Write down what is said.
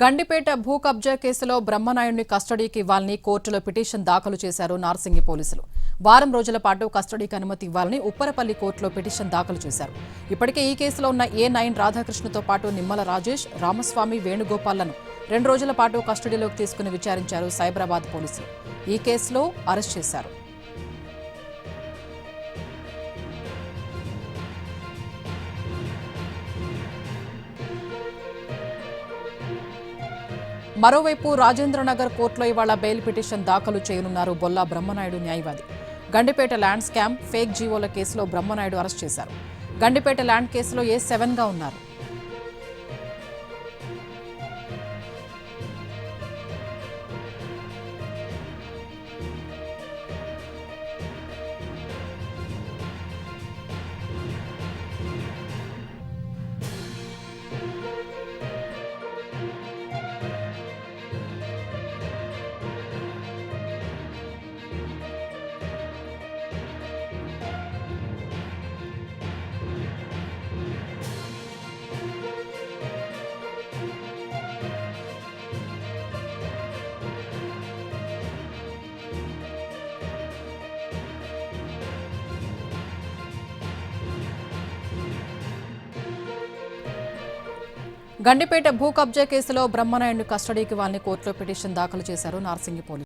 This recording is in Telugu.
గండిపేట భూ కబ్జా కేసులో బ్రహ్మనాయుడిని కస్టడీకి ఇవ్వాలని కోర్టులో పిటిషన్ దాఖలు చేశారు నార్సింగి పోలీసులు. వారం రోజుల పాటు కస్టడీకి అనుమతి ఇవ్వాలని ఉప్పరపల్లి కోర్టులో పిటిషన్ దాఖలు చేశారు. ఇప్పటికే ఈ కేసులో ఉన్న A9 రాధాకృష్ణతో పాటు నిమ్మల రాజేష్, రామస్వామి, వేణుగోపాల్లను 2 రోజుల పాటు కస్టడీలోకి తీసుకుని విచారించారు సైబరాబాద్ పోలీసులు. ఈ కేసులో అరెస్ట్ చేశారు. మరోవైపు రాజేంద్రనగర్ కోర్టులో ఇవాళ బెయిల్ పిటిషన్ దాఖలు చేయనున్నారు బొల్లా బ్రహ్మనాయుడు న్యాయవాది. గండిపేట ల్యాండ్ స్కామ్, ఫేక్ జీవోల కేసులో బ్రహ్మనాయుడు అరెస్ట్ చేశారు. గండిపేట ల్యాండ్ కేసులో A7గా ఉన్నారు. గండిపేట భూ కబ్జా కేసులో బ్రహ్మనాయుడిని కస్టడీకి ఇవ్వాలని కోర్టులో పిటిషన్ దాఖలు చేశారు నార్సింగి పోలీసులు.